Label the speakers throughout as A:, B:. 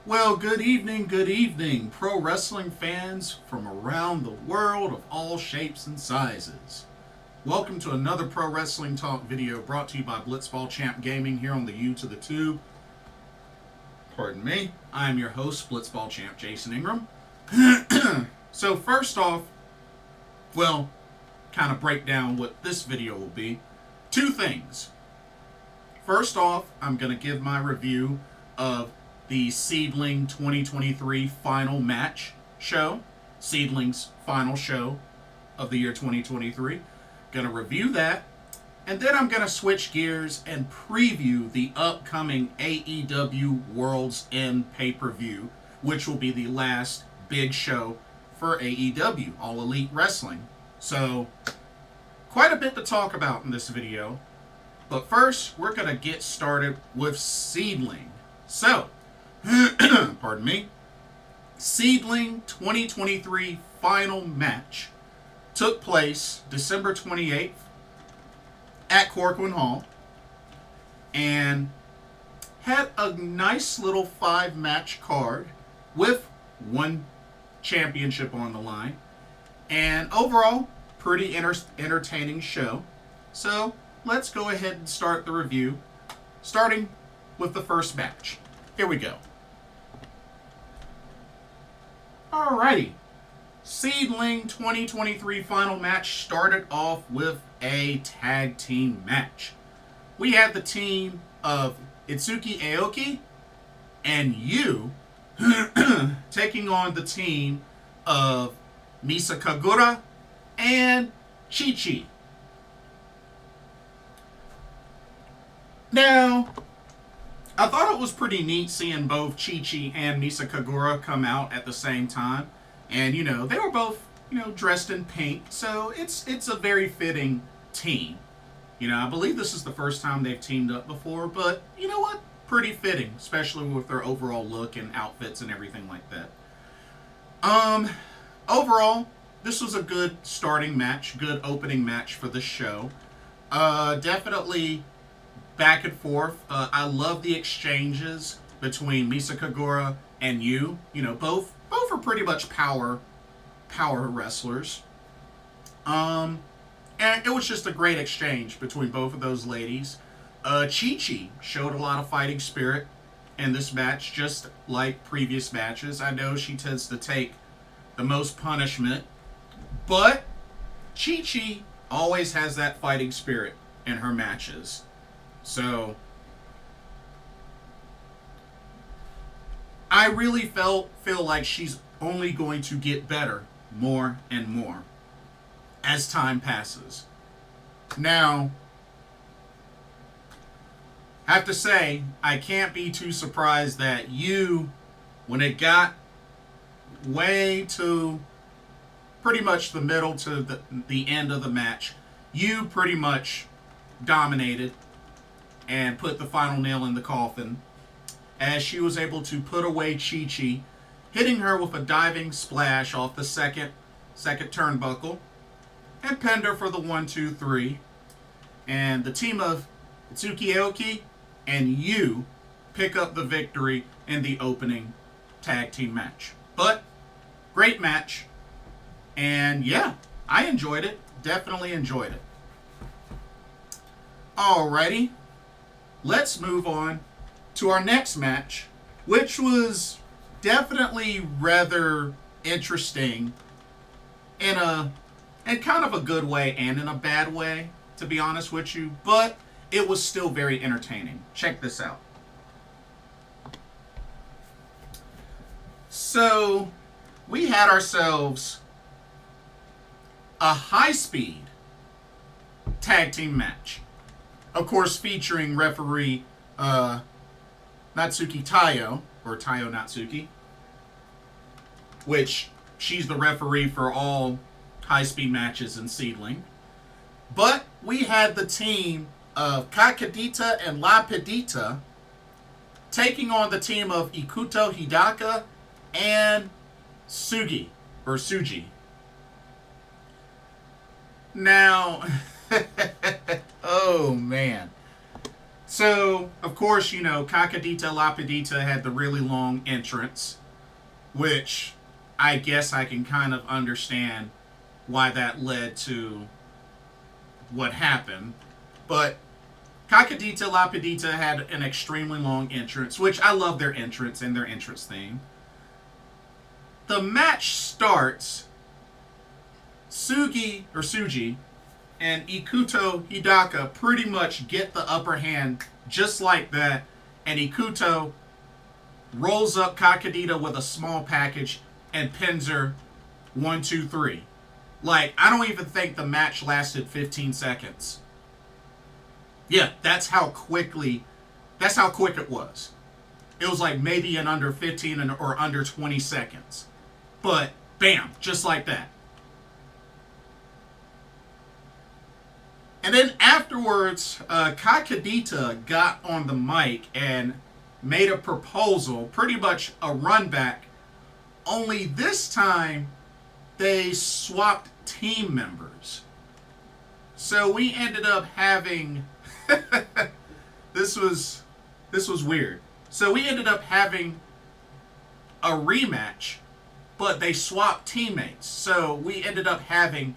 A: Well, good evening, pro wrestling fans from around the world of all shapes and sizes. Welcome to another Pro Wrestling Talk video brought to you by Blitzball Champ Gaming here on the U to the Tube. Pardon me, I am your host, Blitzball Champ Jason Ingram. So first off, well, kind of break down what this video will be. Two things. First off, I'm going to give my review of the SEAdLINNG 2023 final match show. SEAdLINNG's final show of the year 2023. Gonna review that. And then I'm gonna switch gears and preview the upcoming AEW Worlds End pay-per-view, which will be the last big show for AEW, All Elite Wrestling. So, quite a bit to talk about in this video. But first, we're gonna get started with SEAdLINNG. So, pardon me, SEAdLINNG 2023 final match took place December 28th at Corcoran Hall and had a nice little 5-match card with one championship on the line, and overall pretty entertaining show. So let's go ahead and start the review, starting with the first match. Here we go. Alrighty. SEAdLINNG 2023 final match started off with a tag team match. We had the team of Itsuki, Aoki and Yu taking on the team of Misa, Kagura and Chi. Now, I thought it was pretty neat seeing both Chi and Misa Kagura come out at the same time. And, they were both, dressed in pink. So it's a very fitting team. I believe this is the first time they've teamed up before. But, you know what? Pretty fitting. Especially with their overall look and outfits and everything like that. Overall, this was a good starting match. Good opening match for the show. Definitely back and forth. I love the exchanges between Misa, Kagura and Yu. Both are pretty much power wrestlers. And it was just a great exchange between both of those ladies. Chi showed a lot of fighting spirit in this match, just like previous matches. I know she tends to take the most punishment, but Chi always has that fighting spirit in her matches. So, I really feel like she's only going to get better more and more as time passes. Now, I have to say, I can't be too surprised that Yu, when it got way to pretty much the middle to the end of the match, Yu pretty much dominated and put the final nail in the coffin, as she was able to put away Chi, hitting her with a diving splash off the second turnbuckle, and pinned her for the 1-2-3. And the team of Itsuki, Aoki and Yu pick up the victory in the opening tag team match. But, great match. And yeah, I enjoyed it. Definitely enjoyed it. Alrighty. Let's move on to our next match, which was definitely rather interesting in kind of a good way and in a bad way, to be honest with you, but it was still very entertaining. Check this out. So, we had ourselves a high-speed tag team match. Of course, featuring referee Natsuki Tayo, or Tayo Natsuki, which she's the referee for all high-speed matches in SEAdLINNG. But we had the team of Kedita and Pidita taking on the team of Ikuto, Hidaka, and SUGI. Now, oh man. So, of course, you know, Kakadita Lapidita had the really long entrance, which I guess I can kind of understand why that led to what happened. But Kakadita Lapidita had an extremely long entrance, which I love their entrance and their entrance theme. The match starts. Sugi and Ikuto Hidaka pretty much get the upper hand just like that, and Ikuto rolls up Kakadita with a small package and pins her 1, 2, 3. Like, I don't even think the match lasted 15 seconds. Yeah, that's how quick it was. It was like maybe in under 15 or under 20 seconds. But, bam, just like that. And then afterwards, Kakadita got on the mic and made a proposal, pretty much a run back. Only this time, they swapped team members. So we ended up having... this was weird. So we ended up having a rematch, but they swapped teammates. So we ended up having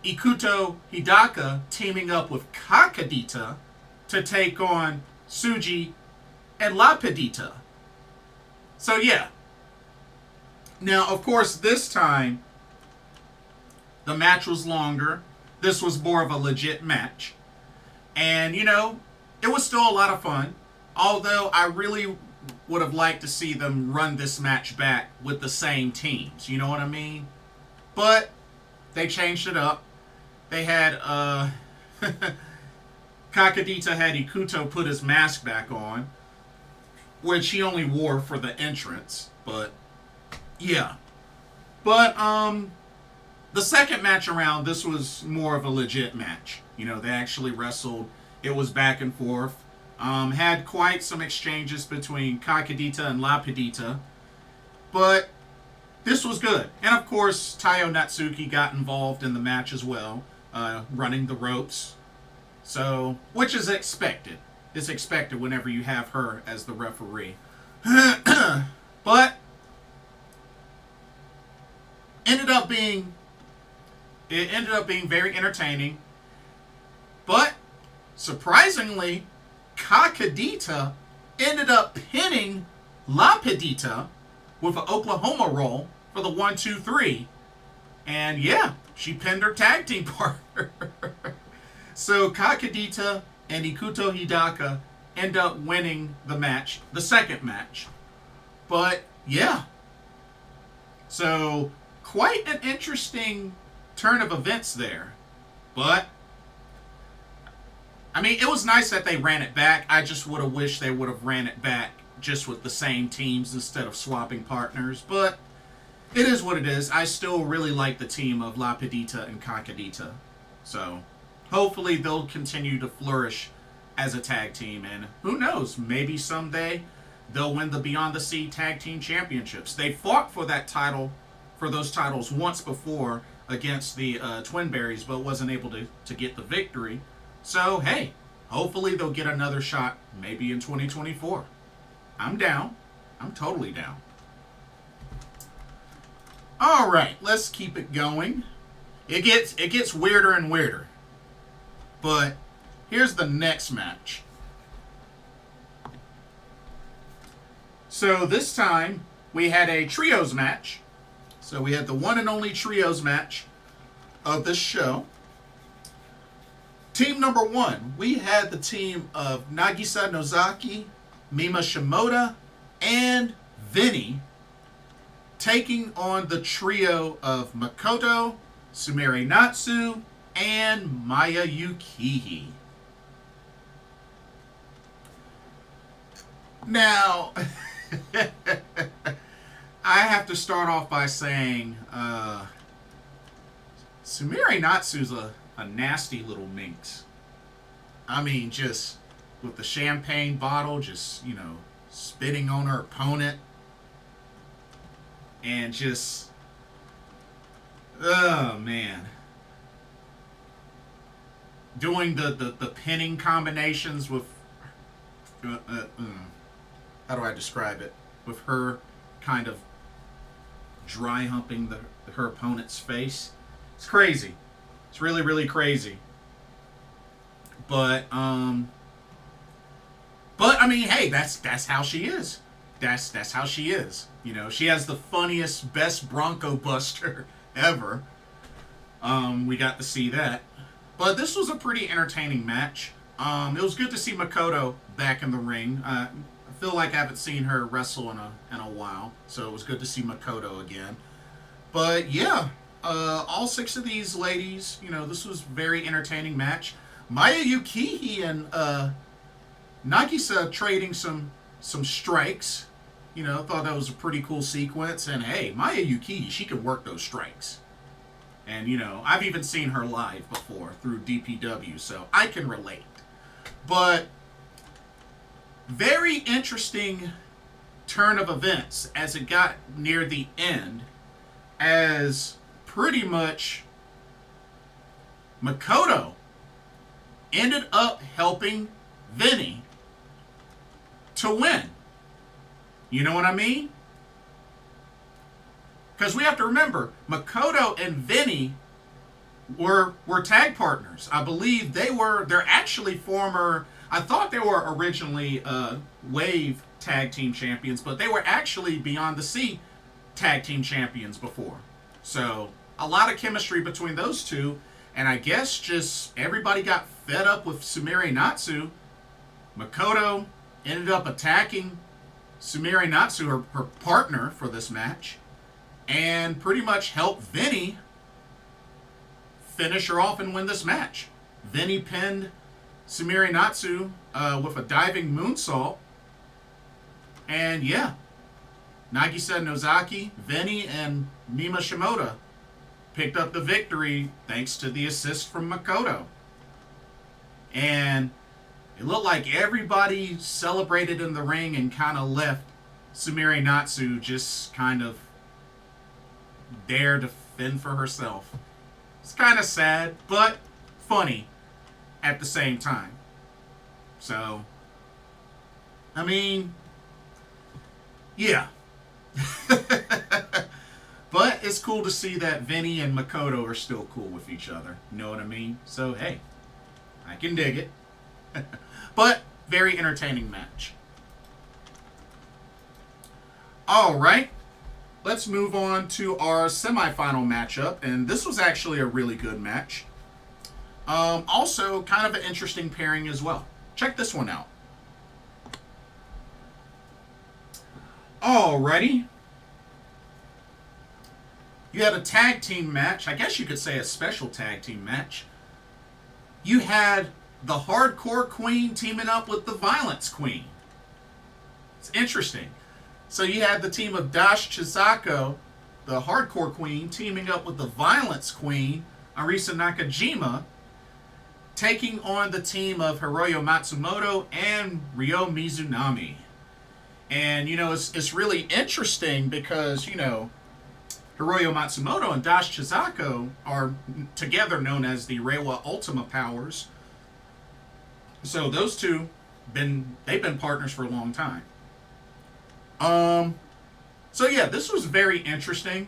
A: Ikuto Hidaka teaming up with Kakadita to take on SUGI and Lapidita. So yeah. Now, of course, this time the match was longer. This was more of a legit match. And, you know, it was still a lot of fun. Although I really would have liked to see them run this match back with the same teams. You know what I mean? But they changed it up. They had, Kakadita had Ikuto put his mask back on, which he only wore for the entrance. But, yeah. But, the second match around, this was more of a legit match. You know, they actually wrestled. It was back and forth. Had quite some exchanges between Kakadita and Lapidita. But this was good. And of course, Taiyo Natsuki got involved in the match as well, running the ropes. So, which is expected. It's expected whenever you have her as the referee. But it ended up being very entertaining. But surprisingly, Kakadita ended up pinning Lapidita with an Oklahoma roll for the 1, 2, 3. And yeah, she pinned her tag team partner. So Kakadita and Ikuto Hidaka end up winning the match, the second match. But yeah. So quite an interesting turn of events there. But I mean, it was nice that they ran it back. I just would have wished they would have ran it back just with the same teams instead of swapping partners. But it is what it is. I still really like the team of Lapidita and Kakadita. So hopefully they'll continue to flourish as a tag team. And who knows, maybe someday they'll win the Beyond the Sea Tag Team Championships. They fought for that title, for those titles once before against the Twinberries, but wasn't able to get the victory. So, hey, hopefully they'll get another shot maybe in 2024. I'm down. I'm totally down. All right, let's keep it going. It gets weirder and weirder. But here's the next match. So this time we had a trios match. So we had the one and only trios match of this show. Team number one, we had the team of Nagisa Nozaki, Mima Shimoda, and VENY taking on the trio of Makoto, Sumire Natsu, and Maya Yukihi. Now, I have to start off by saying Sumire Natsu's a nasty little minx. I mean, just with the champagne bottle, just, you know, spitting on her opponent. And just, oh man. doing the pinning combinations with how do I describe it? With her kind of dry humping her opponent's face. It's crazy. It's really, really crazy. But I mean, hey, that's how she is. That's how she is. You know, she has the funniest, best Bronco Buster ever. We got to see that. But this was a pretty entertaining match. It was good to see Makoto back in the ring. I feel like I haven't seen her wrestle in a while, so it was good to see Makoto again. But yeah, all 6 of these ladies, you know, this was a very entertaining match. Maya Yukihi and Nagisa trading some strikes. You know, thought that was a pretty cool sequence. And hey, Maya Yukihi, she can work those strikes. And you know, I've even seen her live before through DPW, so I can relate. But very interesting turn of events as it got near the end, as pretty much Makoto ended up helping VENY to win. You know what I mean? Because we have to remember, Makoto and VENY were tag partners. I believe they're actually former, I thought they were originally Wave tag team champions, but they were actually Beyond the Sea tag team champions before. So a lot of chemistry between those two, and I guess just everybody got fed up with Sumire Natsu. Makoto ended up attacking Sumire Natsu, her partner for this match, and pretty much helped VENY finish her off and win this match. VENY pinned Sumire Natsu with a diving moonsault. And yeah, Nagisa Nozaki, VENY, and Mima Shimoda picked up the victory thanks to the assist from Makoto. And it looked like everybody celebrated in the ring and kind of left Sumire Natsu just kind of there to fend for herself. It's kind of sad, but funny at the same time. So, I mean, yeah. But it's cool to see that VENY and Makoto are still cool with each other. You know what I mean? So, hey, I can dig it. But, very entertaining match. Alright, let's move on to our semifinal matchup. And this was actually a really good match. Also, kind of an interesting pairing as well. Check this one out. Alrighty. You had a tag team match. I guess you could say a special tag team match. You had the Hardcore Queen teaming up with the Violence Queen. It's interesting. So you had the team of Dash Chisako, the Hardcore Queen, teaming up with the Violence Queen, Arisa Nakajima, taking on the team of Hiroyo Matsumoto and Ryo Mizunami. And, you know, it's really interesting because, you know, Hiroyo Matsumoto and Dash Chisako are together known as the Reiwa Ultima Powers. So those two, they've been partners for a long time. So yeah, this was very interesting,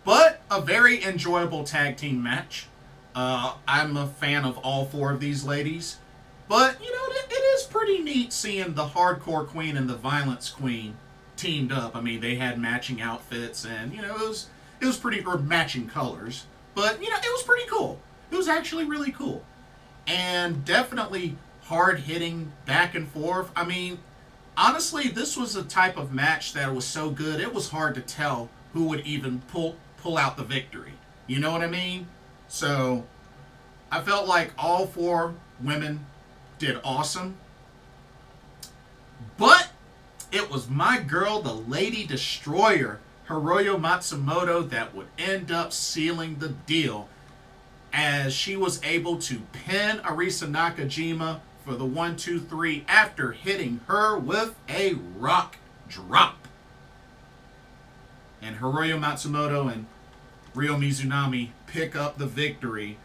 A: but a very enjoyable tag team match. I'm a fan of all 4 of these ladies, but you know, it is pretty neat seeing the Hardcore Queen and the Violence Queen teamed up. I mean, they had matching outfits, and you know, it was pretty, or matching colors, but you know, it was pretty cool. It was actually really cool, and definitely hard hitting back and forth. I mean, honestly, this was a type of match that was so good, it was hard to tell who would even pull out the victory. You know what I mean? So, I felt like all 4 women did awesome. But, it was my girl, the Lady Destroyer, Hiroyo Matsumoto, that would end up sealing the deal, as she was able to pin Arisa Nakajima for the 1-2-3 after hitting her with a rock drop. And Hiroyo Matsumoto and Ryo Mizunami pick up the victory.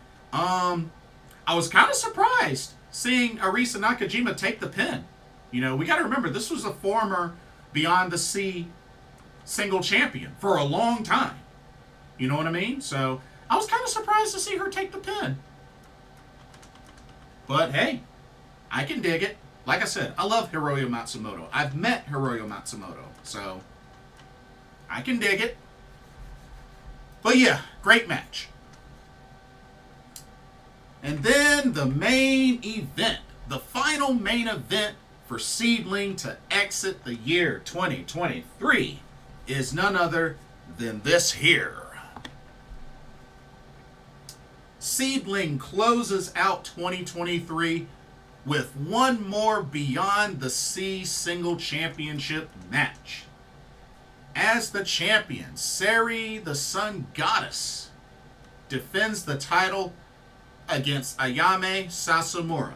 A: I was kind of surprised seeing Arisa Nakajima take the pin. You know, we got to remember, this was a former Beyond the Sea single champion for a long time. You know what I mean? So I was kind of surprised to see her take the pin. But hey, I can dig it. Like I said, I love Hiroyo Matsumoto. I've met Hiroyo Matsumoto, so I can dig it. But yeah, great match. And then the main event, the final main event for SEAdLINNNG to exit the year 2023 is none other than this here. SEAdLINNNG closes out 2023 with one more Beyond the Sea Single Championship match. As the champion, Sareee, the Sun Goddess, defends the title against Ayame Sasamura,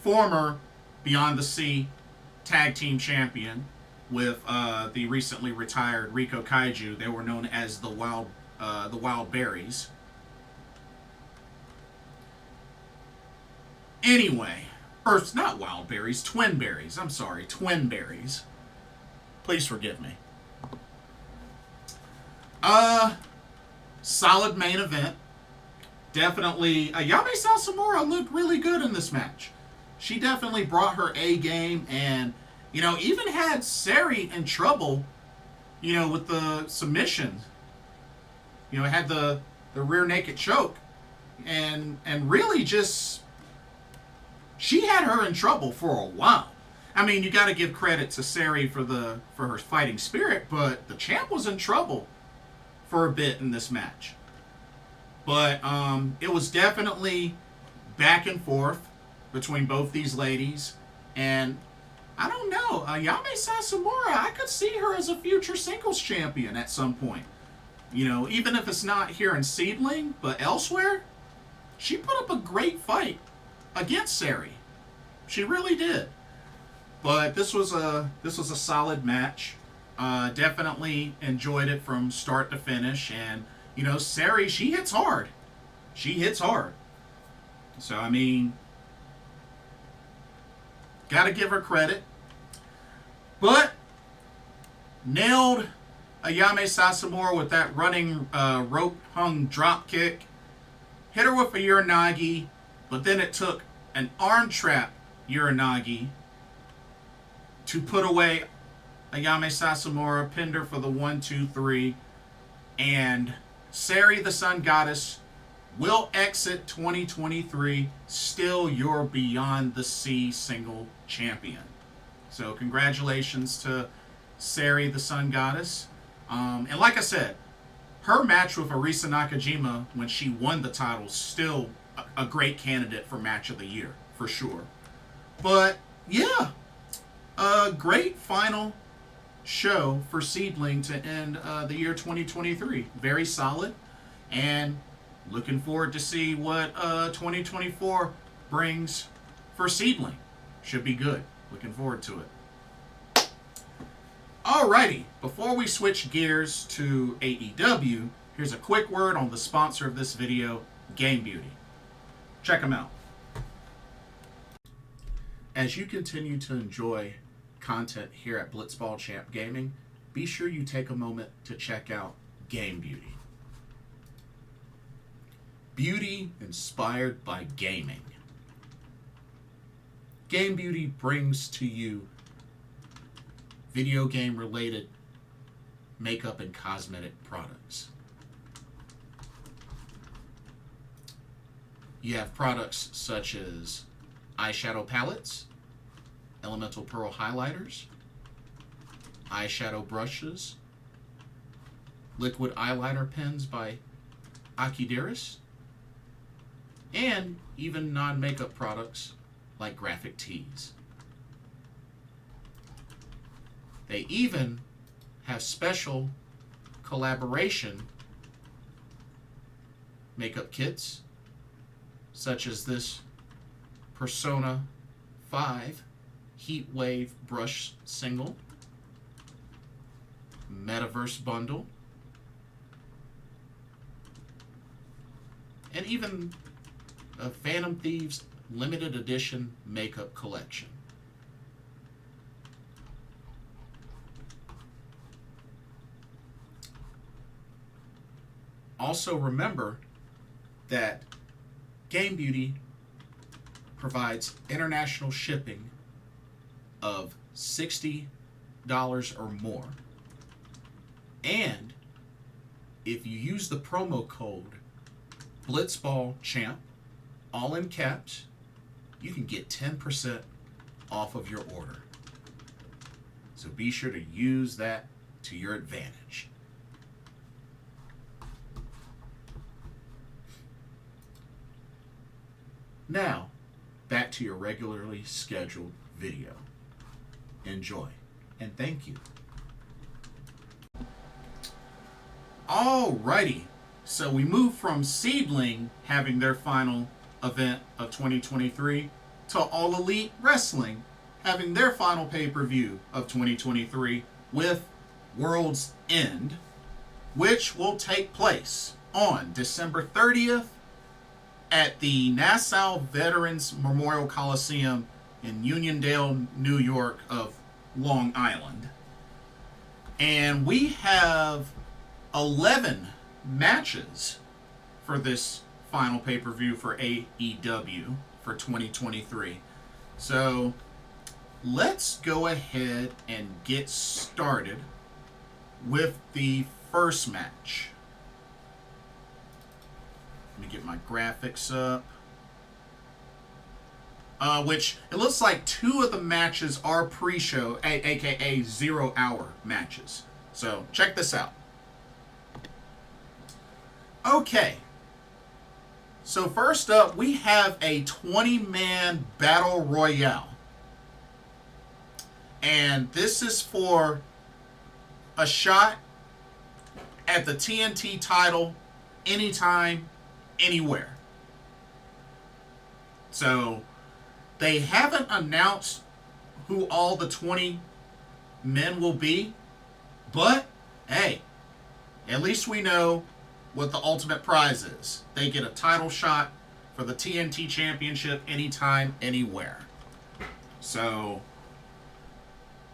A: former Beyond the Sea Tag Team Champion with the recently retired Riko Kaiju. They were known as the Wild Berries. Anyway, or it's not Wild Berries, Twin Berries. I'm sorry, Twin Berries. Please forgive me. Solid main event. Definitely, Ayame Sasamura looked really good in this match. She definitely brought her A game and, you know, even had Sareee in trouble, you know, with the submission. You know, it had the rear naked choke and really just, she had her in trouble for a while. I mean, you got to give credit to Sareee for her fighting spirit, but the champ was in trouble for a bit in this match. But it was definitely back and forth between both these ladies. And I don't know, Ayame Sasamura, I could see her as a future singles champion at some point. You know, even if it's not here in SEAdLINNNG, but elsewhere, she put up a great fight against Sareee. She really did. But this was a solid match. Definitely enjoyed it from start to finish. And, you know, Sareee, she hits hard. She hits hard. So, I mean, gotta give her credit. But nailed Ayame Sasamura with that running rope-hung drop kick. Hit her with a Uranagi, but then it took an arm trap Uranagi to put away Ayame Sasamura, pinned her for the 1-2-3, and Sareee the Sun Goddess will exit 2023 still your Beyond the Sea single champion. So congratulations to Sareee the Sun Goddess. And like I said, her match with Arisa Nakajima when she won the title, still a great candidate for match of the year, for sure. But yeah, a great final show for SEAdLINNNG to end the year 2023. Very solid, and looking forward to see what 2024 brings for SEAdLINNNG. Should be good. Looking forward to it. Alrighty, before we switch gears to AEW, here's a quick word on the sponsor of this video, Game Beauty. Check them out. As you continue to enjoy content here at Blitzball Champ Gaming, be sure you take a moment to check out Game Beauty. Beauty inspired by gaming. Game Beauty brings to you video game related makeup and cosmetic products. You have products such as eyeshadow palettes, elemental pearl highlighters, eyeshadow brushes, liquid eyeliner pens by Akideris, and even non-makeup products like graphic tees. They even have special collaboration makeup kits, such as this Persona 5 Heatwave Brush Single, Metaverse Bundle, and even a Phantom Thieves limited edition makeup collection. Also remember that Game Beauty provides international shipping of $60 or more. And if you use the promo code BlitzballChamp, all in caps, you can get 10% off of your order. So be sure to use that to your advantage. Now, back to your regularly scheduled video. Enjoy, and thank you. Alrighty, so we move from SEAdLINNNG having their final event of 2023 to All Elite Wrestling having their final pay-per-view of 2023 with Worlds End, which will take place on December 30th at the Nassau Veterans Memorial Coliseum in Uniondale, New York of Long Island. And we have 11 matches for this final pay-per-view for AEW for 2023. So let's go ahead and get started with the first match. Let me get my graphics up. Which, it looks like 2 of the matches are pre-show, aka 0-hour matches. So, check this out. Okay. So, first up, we have a 20-man Battle Royale. And this is for a shot at the TNT title anytime, anywhere. So, they haven't announced who all the 20 men will be, but hey, at least we know what the ultimate prize is. They get a title shot for the TNT Championship anytime, anywhere. So,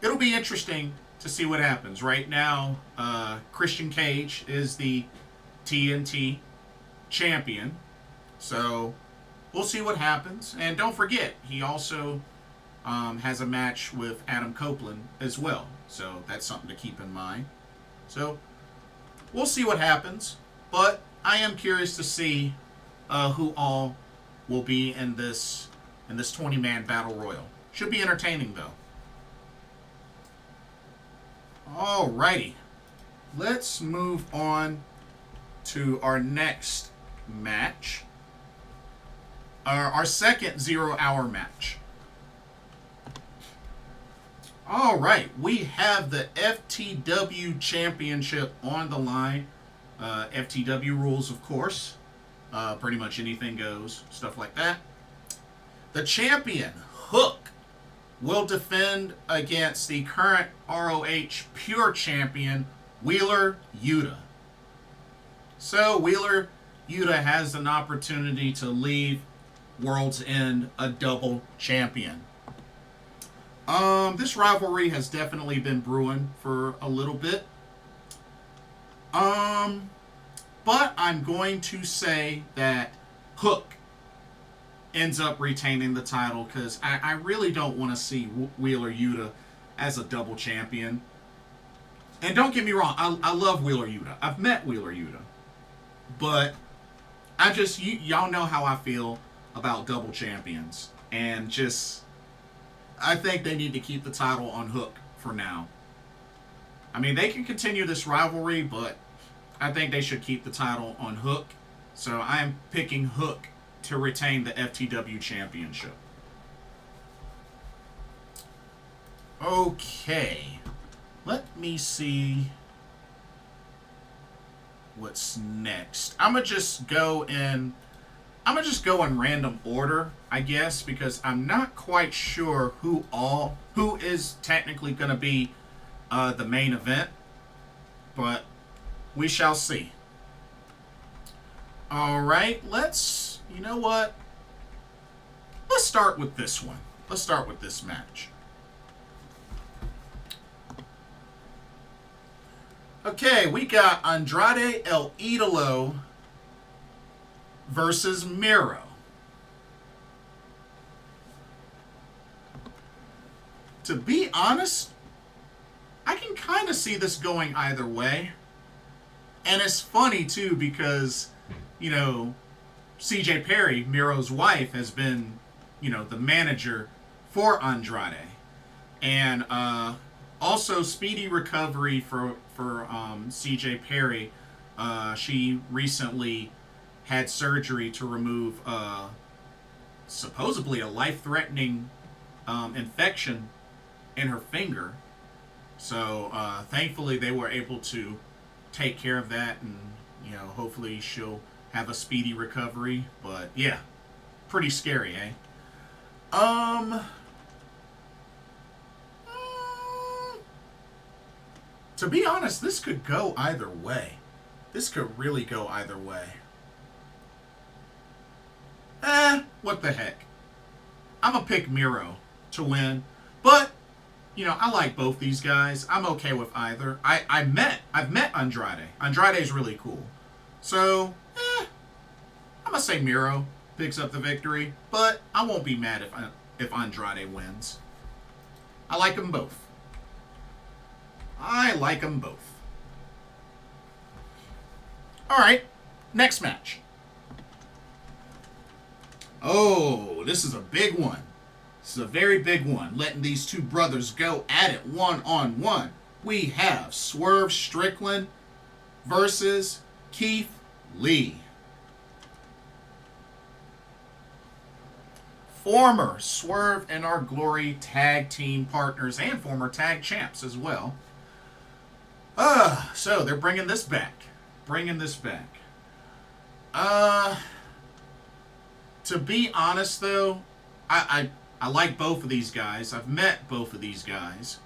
A: it'll be interesting to see what happens. Right now, Christian Cage is the TNT champion. So, we'll see what happens. And don't forget, he also has a match with Adam Copeland as well. So, that's something to keep in mind. So, we'll see what happens. But I am curious to see who all will be in this 20-man Battle Royal. Should be entertaining, though. Alrighty. Let's move on to our next match. Our second 0-hour match. Alright, we have the FTW Championship on the line. FTW rules, of course. Pretty much anything goes. Stuff like that. The champion, Hook, will defend against the current ROH Pure Champion, Wheeler Yuta. So, Wheeler Yuta has an opportunity to leave World's End a double champion. This rivalry has definitely been brewing for a little bit. But I'm going to say that Hook ends up retaining the title because I really don't want to see Wheeler Yuta as a double champion. And don't get me wrong, I love Wheeler Yuta. I've met Wheeler Yuta. But I just, y'all know how I feel about double champions. And just, I think they need to keep the title on Hook for now. I mean, they can continue this rivalry, but I think they should keep the title on Hook. So I am picking Hook to retain the FTW Championship. Okay. Let me see what's next. I'm gonna just go in random order, I guess, because I'm not quite sure who is technically gonna be the main event, but we shall see. Alright, you know what? let's start with this one. Let's start with this match. Okay, we got Andrade El Idolo versus Miro. To be honest, I can kind of see this going either way. And it's funny, too, because, you know, CJ Perry, Miro's wife, has been, you know, the manager for Andrade. And also speedy recovery for CJ Perry. She recently had surgery to remove supposedly a life-threatening infection in her finger. So thankfully they were able to take care of that, and you know, hopefully she'll have a speedy recovery. But yeah, pretty scary, eh? To be honest, this could go either way. This could really go either way. What the heck? I'm gonna pick Miro to win, but you know, I like both these guys. I'm okay with either. I've met Andrade. Andrade's really cool. So, I'm gonna say Miro picks up the victory, but I won't be mad if Andrade wins. I like them both. I like them both. Alright, next match. Oh, this is a big one. This is a very big one. Letting these two brothers go at it one-on-one. We have Swerve Strickland versus Keith Lee. Former Swerve and Our Glory tag team partners and former tag champs as well. So they're bringing this back. To be honest, though, I like both of these guys. I've met both of these guys.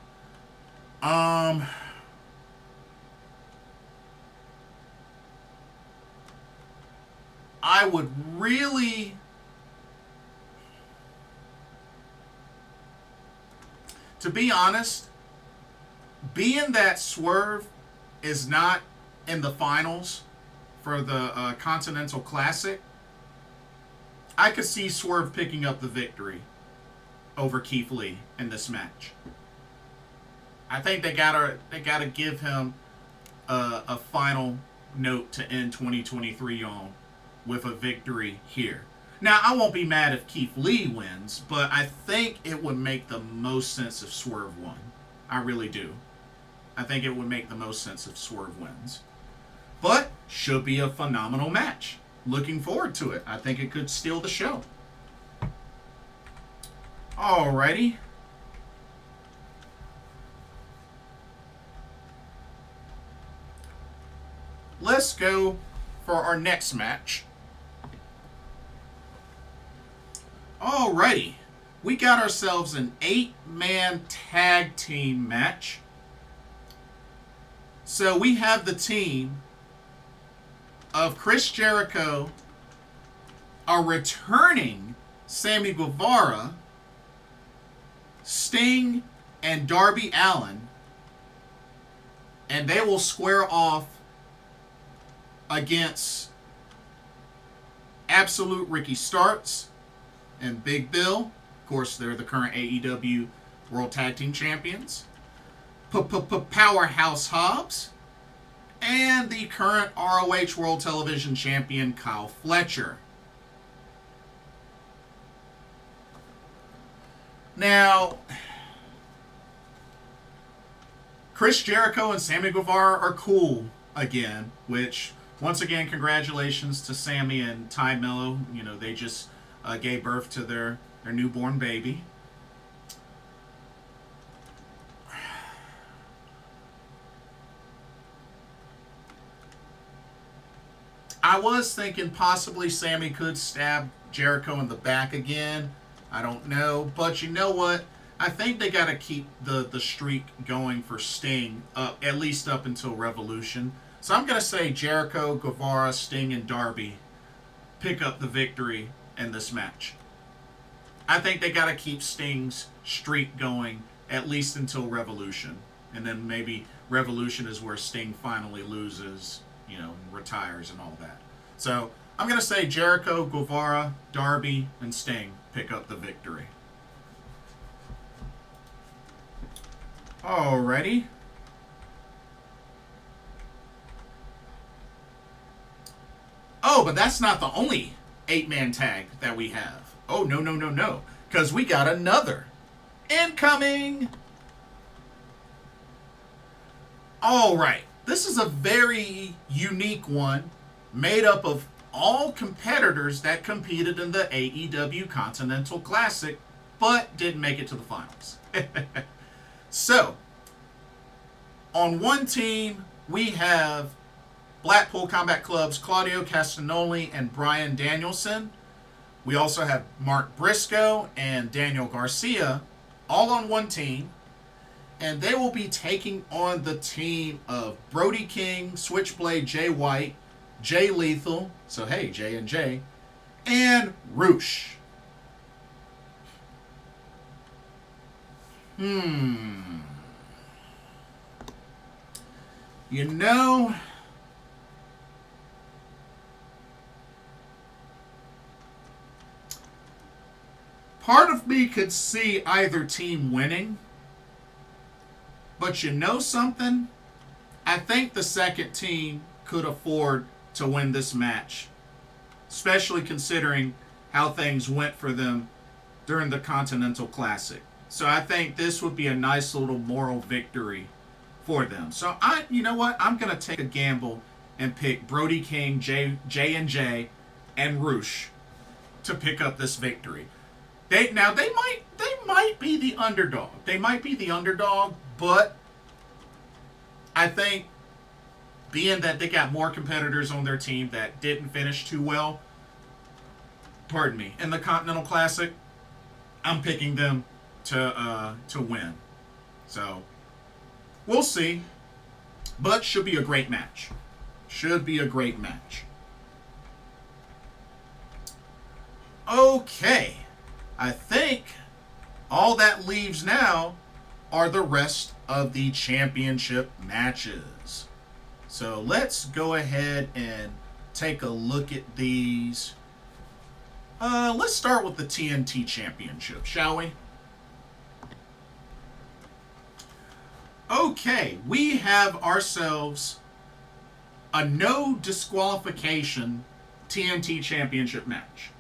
A: I would really... To be honest, being that Swerve is not in the finals for the Continental Classic, I could see Swerve picking up the victory over Keith Lee in this match. I think they gotta give him a final note to end 2023 on with a victory here. Now, I won't be mad if Keith Lee wins, but I think it would make the most sense if Swerve won. I really do. I think it would make the most sense if Swerve wins. But, should be a phenomenal match. Looking forward to it. I think it could steal the show. Alrighty. Let's go for our next match. Alrighty. We got ourselves an 8-man tag team match. So we have the team of Chris Jericho, a returning Sammy Guevara, Sting, and Darby Allin. And they will square off against Absolute Ricky Starks and Big Bill. Of course, they're the current AEW World Tag Team Champions. Powerhouse Hobbs. And the current ROH World Television Champion, Kyle Fletcher. Now, Chris Jericho and Sammy Guevara are cool again, which, once again, congratulations to Sammy and Ty Mello. You know, they just gave birth to their newborn baby. I was thinking possibly Sammy could stab Jericho in the back again. I don't know. But you know what? I think they got to keep the streak going for Sting, at least up until Revolution. So I'm going to say Jericho, Guevara, Sting, and Darby pick up the victory in this match. I think they got to keep Sting's streak going at least until Revolution. And then maybe Revolution is where Sting finally loses, retires and all that. So I'm going to say Jericho, Guevara, Darby, and Sting pick up the victory. Alrighty. Oh, but that's not the only 8-man tag that we have. Oh, no. Because we got another. Incoming! Alright. This is a very unique one, made up of all competitors that competed in the AEW Continental Classic, but didn't make it to the finals. So, on one team, we have Blackpool Combat Club's Claudio Castagnoli and Bryan Danielson. We also have Mark Briscoe and Daniel Garcia, all on one team. And they will be taking on the team of Brody King, Switchblade Jay White, Jay Lethal, so hey, J and J, and Roosh. Part of me could see either team winning, but you know something? I think the second team could afford to win this match, especially considering how things went for them during the Continental Classic. So I think this would be a nice little moral victory for them. So you know what? I'm going to take a gamble and pick Brody King, J&J, and Roosh to pick up this victory. They might be the underdog. They might be the underdog, but I think being that they got more competitors on their team that didn't finish too well, in the Continental Classic, I'm picking them to win. So we'll see, but should be a great match. Okay, I think all that leaves now are the rest of the championship matches. So let's go ahead and take a look at these. Let's start with the TNT Championship, shall we? Okay, we have ourselves a no disqualification TNT Championship match.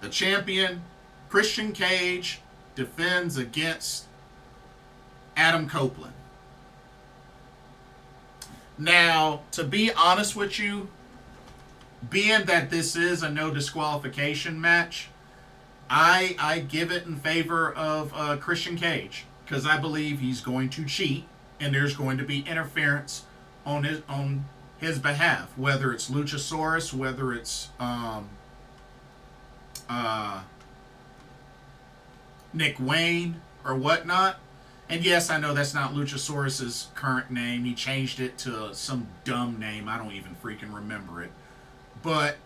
A: The champion, Christian Cage, defends against Adam Copeland. Now, to be honest with you, being that this is a no disqualification match, I give it in favor of Christian Cage, because I believe he's going to cheat and there's going to be interference on his behalf, whether it's Luchasaurus, whether it's Nick Wayne or whatnot. And yes, I know that's not Luchasaurus's current name. He changed it to some dumb name. I don't even freaking remember it. But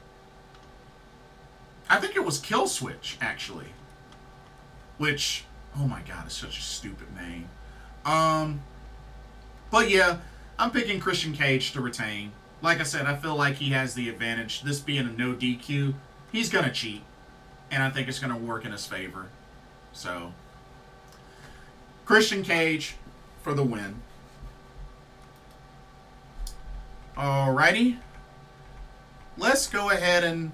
A: I think it was Killswitch, actually. Which, oh my god, it's such a stupid name. But yeah, I'm picking Christian Cage to retain. Like I said, I feel like he has the advantage. This being a no DQ, he's going to cheat. And I think it's going to work in his favor. So, Christian Cage for the win. Alrighty. Let's go ahead and...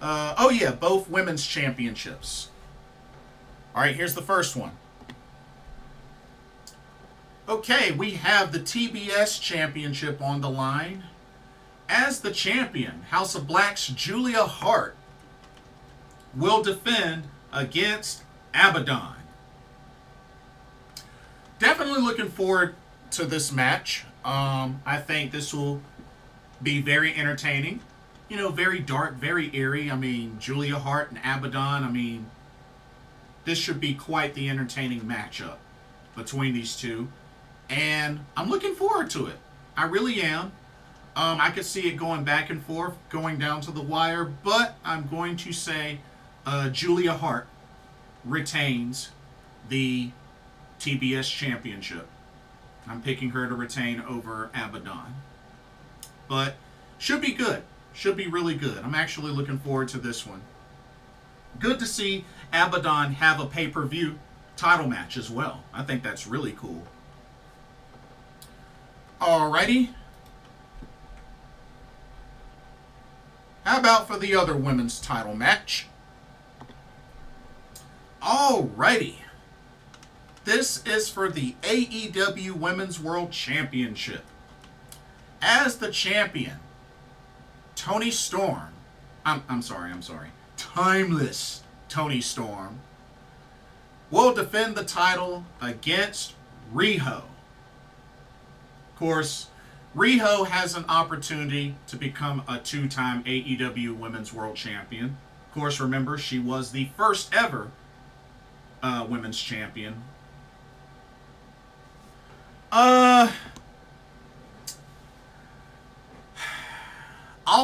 A: both women's championships. Alright, here's the first one. Okay, we have the TBS Championship on the line. As the champion, House of Black's Julia Hart will defend against Abaddon. Definitely looking forward to this match. I think this will be very entertaining. You know, very dark, very eerie. I mean, Julia Hart and Abaddon. I mean, this should be quite the entertaining matchup between these two. And I'm looking forward to it. I really am. I could see it going back and forth, going down to the wire. But I'm going to say Julia Hart retains the TBS Championship. I'm picking her to retain over Abaddon. But should be good. Should be really good. I'm actually looking forward to this one. Good to see Abaddon have a pay-per-view title match as well. I think that's really cool. Alrighty. How about for the other women's title match? Alrighty. This is for the AEW Women's World Championship. As the champion, Toni Storm, I'm sorry. Timeless Toni Storm will defend the title against Riho. Of course, Riho has an opportunity to become a two-time AEW Women's World Champion. Of course, remember, she was the first ever women's champion. I'll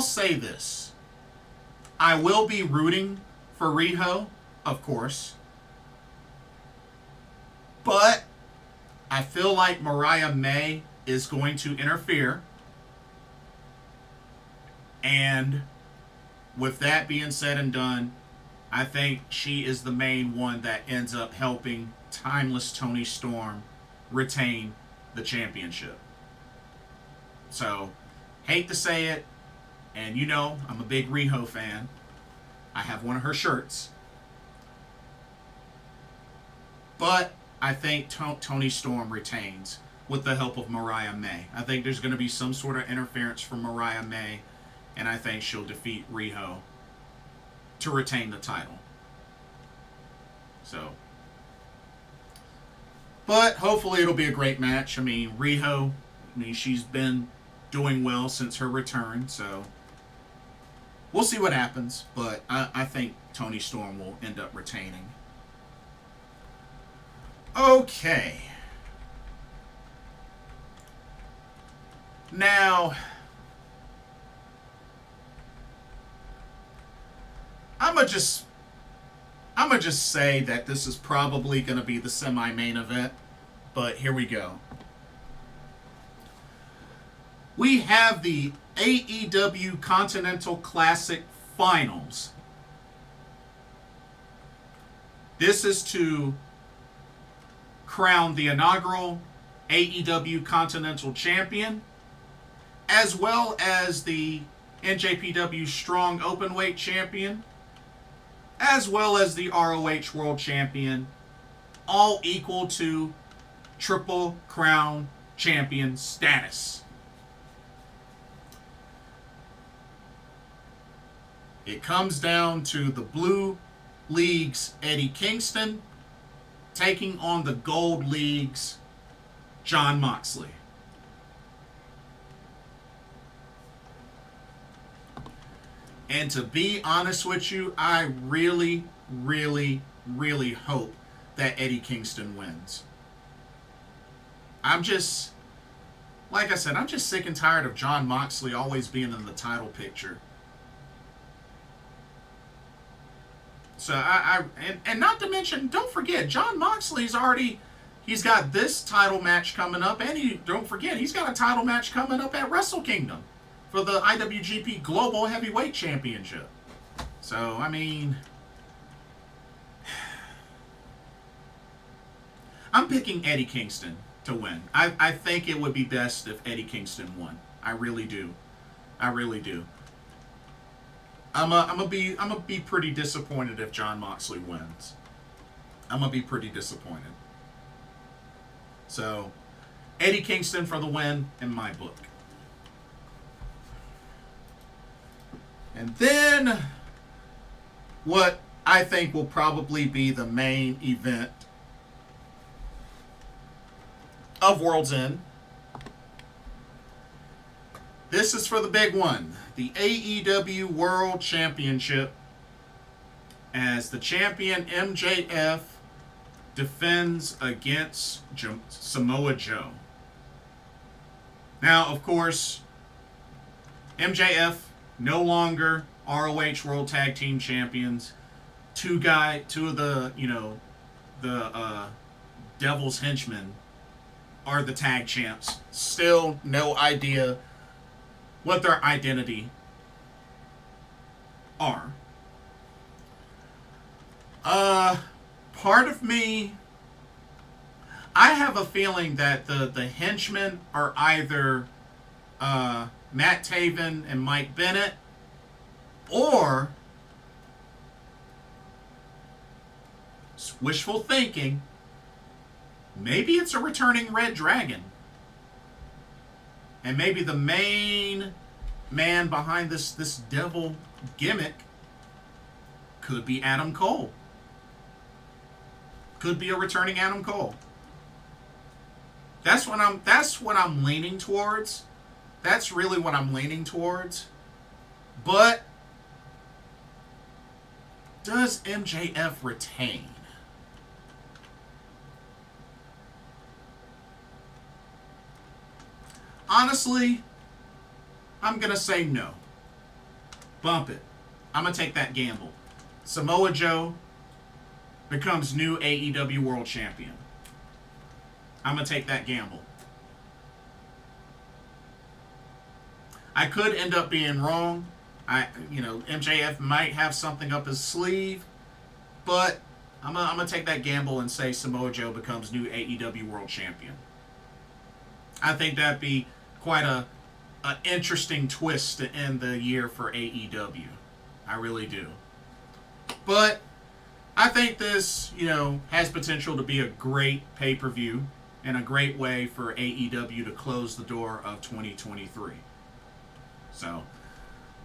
A: say this. I will be rooting for Riho, of course. But I feel like Mariah May is going to interfere. And with that being said and done, I think she is the main one that ends up helping timeless Toni Storm retain the championship. So, hate to say it, and you know, I'm a big Riho fan. I have one of her shirts. But I think Toni Storm retains with the help of Mariah May. I think there's going to be some sort of interference from Mariah May, and I think she'll defeat Riho to retain the title. So, but hopefully it'll be a great match. I mean, Riho, she's been doing well since her return, so we'll see what happens, but I think Toni Storm will end up retaining. Okay. Now, I'm gonna just say that this is probably going to be the semi-main event, but here we go. We have the AEW Continental Classic Finals. This is to crown the inaugural AEW Continental Champion, as well as the NJPW Strong Openweight Champion, as well as the ROH World Champion, all equal to Triple Crown Champion status. It comes down to the Blue League's Eddie Kingston taking on the Gold League's Jon Moxley. And to be honest with you, I really, really, really hope that Eddie Kingston wins. I'm just, like I said, I'm just sick and tired of Jon Moxley always being in the title picture. So and not to mention, don't forget, Jon Moxley's already, he's got this title match coming up, and don't forget, he's got a title match coming up at Wrestle Kingdom for the IWGP Global Heavyweight Championship. So, I mean, I'm picking Eddie Kingston to win. I think it would be best if Eddie Kingston won. I really do. I really do. I'm gonna be pretty disappointed if Jon Moxley wins. I'm gonna be pretty disappointed. So, Eddie Kingston for the win in my book. And then, what I think will probably be the main event of World's End. This is for the big one, the AEW World Championship, as the champion MJF defends against Samoa Joe. Now, of course, MJF no longer ROH World Tag Team Champions. two of the, the Devil's Henchmen are the tag champs. Still no idea what their identity are. Part of me, I have a feeling that the henchmen are either Matt Taven and Mike Bennett, or wishful thinking, maybe it's a returning Red Dragon. And maybe the main man behind this devil gimmick could be Adam Cole. Could be a returning Adam Cole. That's what I'm leaning towards. That's really what I'm leaning towards. But does MJF retain? Honestly, I'm going to say no. Bump it. I'm going to take that gamble. Samoa Joe becomes new AEW World Champion. I'm going to take that gamble. I could end up being wrong. MJF might have something up his sleeve, but I'm going to take that gamble and say Samoa Joe becomes new AEW World Champion. I think that'd be quite a interesting twist to end the year for AEW. I really do. But I think this, has potential to be a great pay-per-view and a great way for AEW to close the door of 2023. So,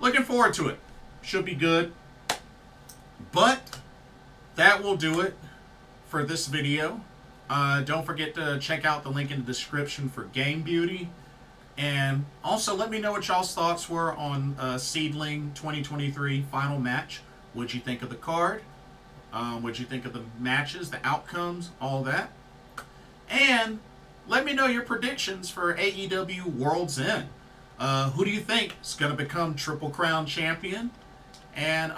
A: looking forward to it. Should be good. But that will do it for this video. Don't forget to check out the link in the description for Game Beauty. And also let me know what y'all's thoughts were on SEAdLINNG 2023 final match. What'd you think of the card? What'd you think of the matches, the outcomes, all that? And let me know your predictions for AEW Worlds End. Who do you think is going to become Triple Crown Champion? And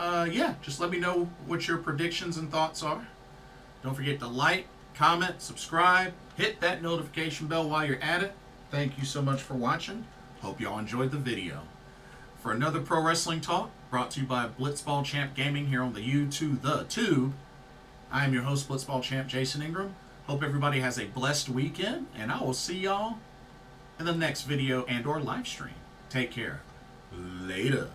A: just let me know what your predictions and thoughts are. Don't forget to like, comment, subscribe, hit that notification bell while you're at it. Thank you so much for watching. Hope y'all enjoyed the video. For another Pro Wrestling Talk, brought to you by Blitzball Champ Gaming here on the YouTube, the Tube, I am your host, Blitzball Champ Jason Ingram. Hope everybody has a blessed weekend, and I will see y'all in the next video and or live stream. Take care. Later.